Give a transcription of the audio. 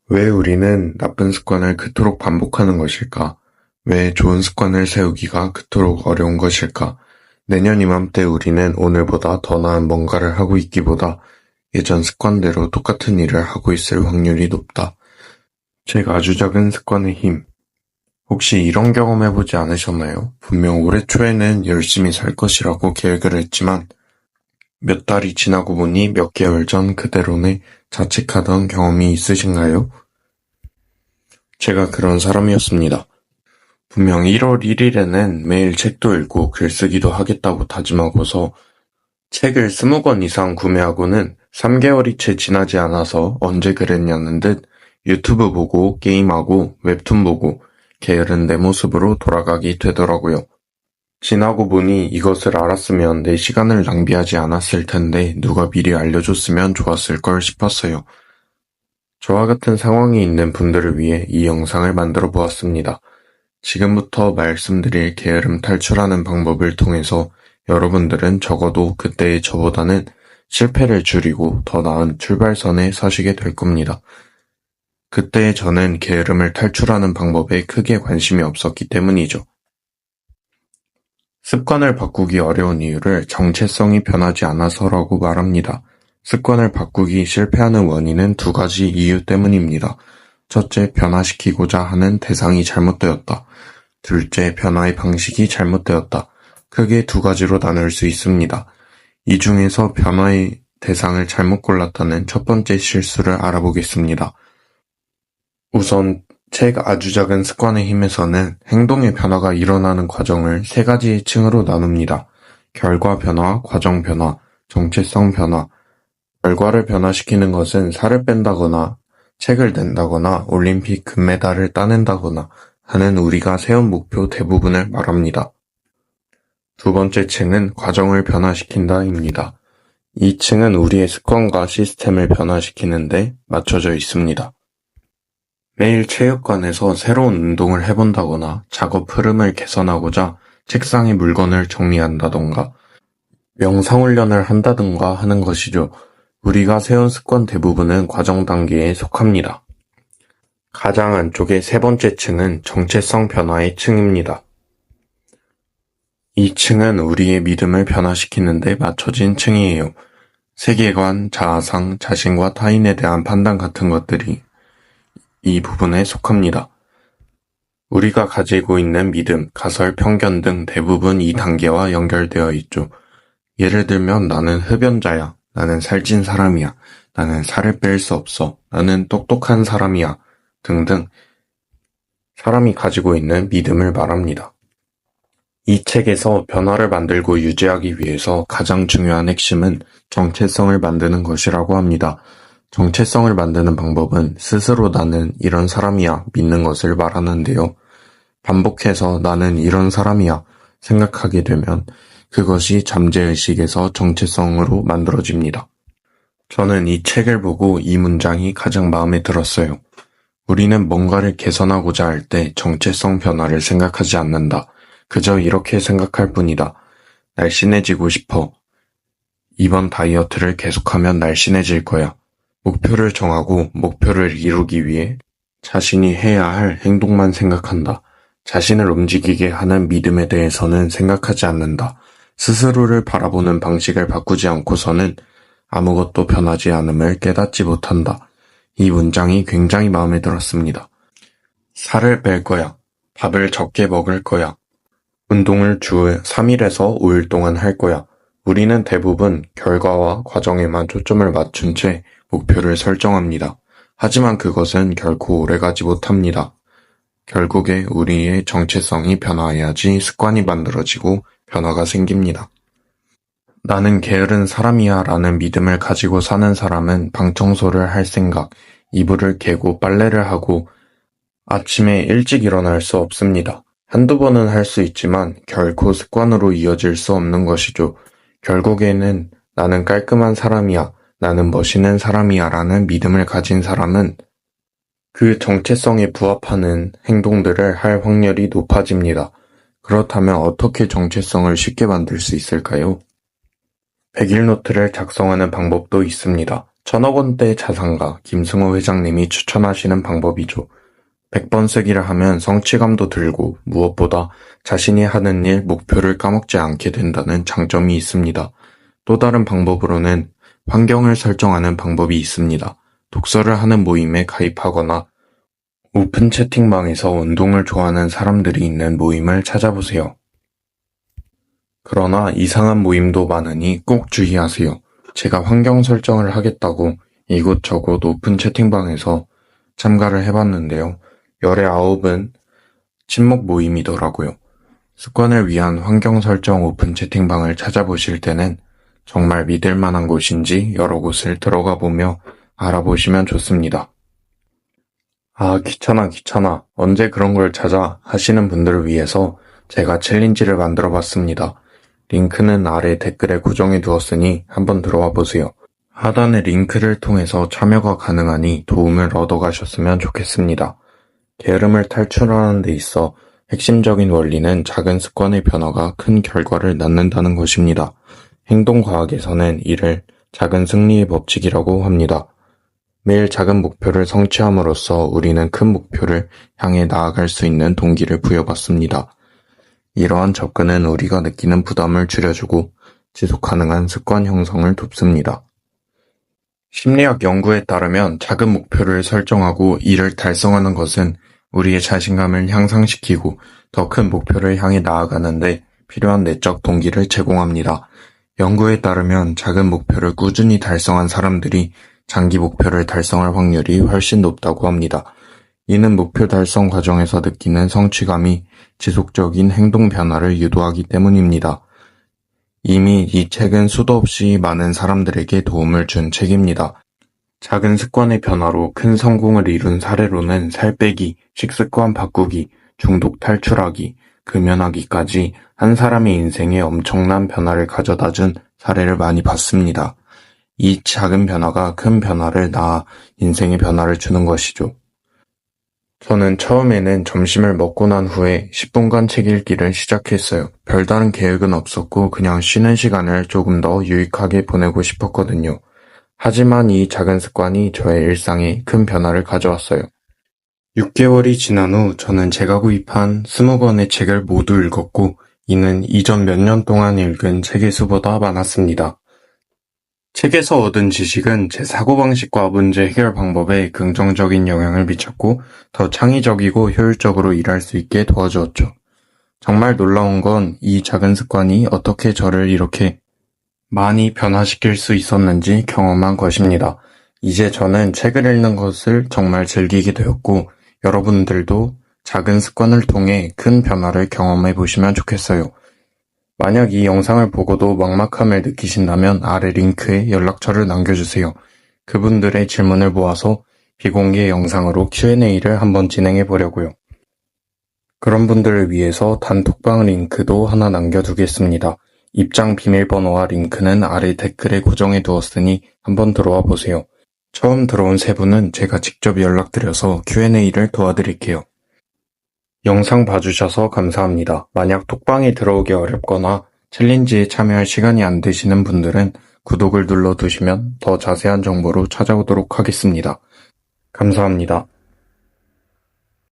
왜 우리는 나쁜 습관을 그토록 반복하는 것일까? 왜 좋은 습관을 세우기가 그토록 어려운 것일까? 내년 이맘때 우리는 오늘보다 더 나은 뭔가를 하고 있기보다 예전 습관대로 똑같은 일을 하고 있을 확률이 높다. 제가 아주 작은 습관의 힘. 혹시 이런 경험 해보지 않으셨나요? 분명 올해 초에는 열심히 살 것이라고 계획을 했지만 몇 달이 지나고 보니 몇 개월 전 그대로는 자책하던 경험이 있으신가요? 제가 그런 사람이었습니다. 분명 1월 1일에는 매일 책도 읽고 글쓰기도 하겠다고 다짐하고서 책을 20권 이상 구매하고는 3개월이 채 지나지 않아서 언제 그랬냐는 듯 유튜브 보고 게임하고 웹툰 보고 게으른 내 모습으로 돌아가게 되더라고요. 지나고 보니 이것을 알았으면 내 시간을 낭비하지 않았을 텐데 누가 미리 알려줬으면 좋았을 걸 싶었어요. 저와 같은 상황이 있는 분들을 위해 이 영상을 만들어 보았습니다. 지금부터 말씀드릴 게으름 탈출하는 방법을 통해서 여러분들은 적어도 그때의 저보다는 실패를 줄이고 더 나은 출발선에 서시게 될 겁니다. 그때의 저는 게으름을 탈출하는 방법에 크게 관심이 없었기 때문이죠. 습관을 바꾸기 어려운 이유를 정체성이 변하지 않아서라고 말합니다. 습관을 바꾸기 실패하는 원인은 두 가지 이유 때문입니다. 첫째, 변화시키고자 하는 대상이 잘못되었다. 둘째, 변화의 방식이 잘못되었다. 크게 두 가지로 나눌 수 있습니다. 이 중에서 변화의 대상을 잘못 골랐다는 첫 번째 실수를 알아보겠습니다. 우선 책 아주 작은 습관의 힘에서는 행동의 변화가 일어나는 과정을 세 가지의 층으로 나눕니다. 결과 변화, 과정 변화, 정체성 변화. 결과를 변화시키는 것은 살을 뺀다거나 책을 낸다거나 올림픽 금메달을 따낸다거나 하는 우리가 세운 목표 대부분을 말합니다. 두 번째 층은 과정을 변화시킨다입니다. 이 층은 우리의 습관과 시스템을 변화시키는데 맞춰져 있습니다. 매일 체육관에서 새로운 운동을 해본다거나 작업 흐름을 개선하고자 책상에 물건을 정리한다던가 명상훈련을 한다든가 하는 것이죠. 우리가 세운 습관 대부분은 과정 단계에 속합니다. 가장 안쪽의 세 번째 층은 정체성 변화의 층입니다. 이 층은 우리의 믿음을 변화시키는 데 맞춰진 층이에요. 세계관, 자아상, 자신과 타인에 대한 판단 같은 것들이 이 부분에 속합니다. 우리가 가지고 있는 믿음, 가설, 편견 등 대부분 이 단계와 연결되어 있죠. 예를 들면 나는 흡연자야, 나는 살찐 사람이야, 나는 살을 뺄 수 없어, 나는 똑똑한 사람이야 등등 사람이 가지고 있는 믿음을 말합니다. 이 책에서 변화를 만들고 유지하기 위해서 가장 중요한 핵심은 정체성을 만드는 것이라고 합니다. 정체성을 만드는 방법은 스스로 나는 이런 사람이야 믿는 것을 말하는데요. 반복해서 나는 이런 사람이야 생각하게 되면 그것이 잠재의식에서 정체성으로 만들어집니다. 저는 이 책을 보고 이 문장이 가장 마음에 들었어요. 우리는 뭔가를 개선하고자 할 때 정체성 변화를 생각하지 않는다. 그저 이렇게 생각할 뿐이다. 날씬해지고 싶어. 이번 다이어트를 계속하면 날씬해질 거야. 목표를 정하고 목표를 이루기 위해 자신이 해야 할 행동만 생각한다. 자신을 움직이게 하는 믿음에 대해서는 생각하지 않는다. 스스로를 바라보는 방식을 바꾸지 않고서는 아무것도 변하지 않음을 깨닫지 못한다. 이 문장이 굉장히 마음에 들었습니다. 살을 뺄 거야. 밥을 적게 먹을 거야. 운동을 주 3일에서 5일 동안 할 거야. 우리는 대부분 결과와 과정에만 초점을 맞춘 채 목표를 설정합니다. 하지만 그것은 결코 오래가지 못합니다. 결국에 우리의 정체성이 변화해야지 습관이 만들어지고 변화가 생깁니다. 나는 게으른 사람이야 라는 믿음을 가지고 사는 사람은 방청소를 할 생각, 이불을 개고 빨래를 하고 아침에 일찍 일어날 수 없습니다. 한두 번은 할 수 있지만 결코 습관으로 이어질 수 없는 것이죠. 결국에는 나는 깔끔한 사람이야, 나는 멋있는 사람이야 라는 믿음을 가진 사람은 그 정체성에 부합하는 행동들을 할 확률이 높아집니다. 그렇다면 어떻게 정체성을 쉽게 만들 수 있을까요? 100일 노트를 작성하는 방법도 있습니다. 천억 원대 자산가 김승호 회장님이 추천하시는 방법이죠. 100번 쓰기를 하면 성취감도 들고 무엇보다 자신이 하는 일 목표를 까먹지 않게 된다는 장점이 있습니다. 또 다른 방법으로는 환경을 설정하는 방법이 있습니다. 독서를 하는 모임에 가입하거나 오픈 채팅방에서 운동을 좋아하는 사람들이 있는 모임을 찾아보세요. 그러나 이상한 모임도 많으니 꼭 주의하세요. 제가 환경 설정을 하겠다고 이곳저곳 오픈 채팅방에서 참가를 해봤는데요. 열의 9은 친목 모임이더라고요. 습관을 위한 환경 설정 오픈 채팅방을 찾아보실 때는 정말 믿을 만한 곳인지 여러 곳을 들어가 보며 알아보시면 좋습니다. 아, 귀찮아. 언제 그런 걸 찾아 하시는 분들을 위해서 제가 챌린지를 만들어 봤습니다. 링크는 아래 댓글에 고정해 두었으니 한번 들어와 보세요. 하단의 링크를 통해서 참여가 가능하니 도움을 얻어가셨으면 좋겠습니다. 게으름을 탈출하는 데 있어 핵심적인 원리는 작은 습관의 변화가 큰 결과를 낳는다는 것입니다. 행동과학에서는 이를 작은 승리의 법칙이라고 합니다. 매일 작은 목표를 성취함으로써 우리는 큰 목표를 향해 나아갈 수 있는 동기를 부여받습니다. 이러한 접근은 우리가 느끼는 부담을 줄여주고 지속 가능한 습관 형성을 돕습니다. 심리학 연구에 따르면 작은 목표를 설정하고 이를 달성하는 것은 우리의 자신감을 향상시키고 더 큰 목표를 향해 나아가는데 필요한 내적 동기를 제공합니다. 연구에 따르면 작은 목표를 꾸준히 달성한 사람들이 장기 목표를 달성할 확률이 훨씬 높다고 합니다. 이는 목표 달성 과정에서 느끼는 성취감이 지속적인 행동 변화를 유도하기 때문입니다. 이미 이 책은 수도 없이 많은 사람들에게 도움을 준 책입니다. 작은 습관의 변화로 큰 성공을 이룬 사례로는 살 빼기, 식습관 바꾸기, 중독 탈출하기, 금연하기까지 한 사람의 인생에 엄청난 변화를 가져다 준 사례를 많이 봤습니다. 이 작은 변화가 큰 변화를 낳아 인생의 변화를 주는 것이죠. 저는 처음에는 점심을 먹고 난 후에 10분간 책 읽기를 시작했어요. 별다른 계획은 없었고 그냥 쉬는 시간을 조금 더 유익하게 보내고 싶었거든요. 하지만 이 작은 습관이 저의 일상에 큰 변화를 가져왔어요. 6개월이 지난 후 저는 제가 구입한 20권의 책을 모두 읽었고 이는 이전 몇 년 동안 읽은 책의 수보다 많았습니다. 책에서 얻은 지식은 제 사고방식과 문제 해결 방법에 긍정적인 영향을 미쳤고 더 창의적이고 효율적으로 일할 수 있게 도와주었죠. 정말 놀라운 건 이 작은 습관이 어떻게 저를 이렇게 많이 변화시킬 수 있었는지 경험한 것입니다. 이제 저는 책을 읽는 것을 정말 즐기게 되었고 여러분들도 작은 습관을 통해 큰 변화를 경험해 보시면 좋겠어요. 만약 이 영상을 보고도 막막함을 느끼신다면 아래 링크에 연락처를 남겨주세요. 그분들의 질문을 모아서 비공개 영상으로 Q&A를 한번 진행해 보려고요. 그런 분들을 위해서 단톡방 링크도 하나 남겨두겠습니다. 입장 비밀번호와 링크는 아래 댓글에 고정해 두었으니 한번 들어와 보세요. 처음 들어온 세 분은 제가 직접 연락드려서 Q&A를 도와드릴게요. 영상 봐주셔서 감사합니다. 만약 톡방에 들어오기 어렵거나 챌린지에 참여할 시간이 안 되시는 분들은 구독을 눌러두시면 더 자세한 정보로 찾아오도록 하겠습니다. 감사합니다.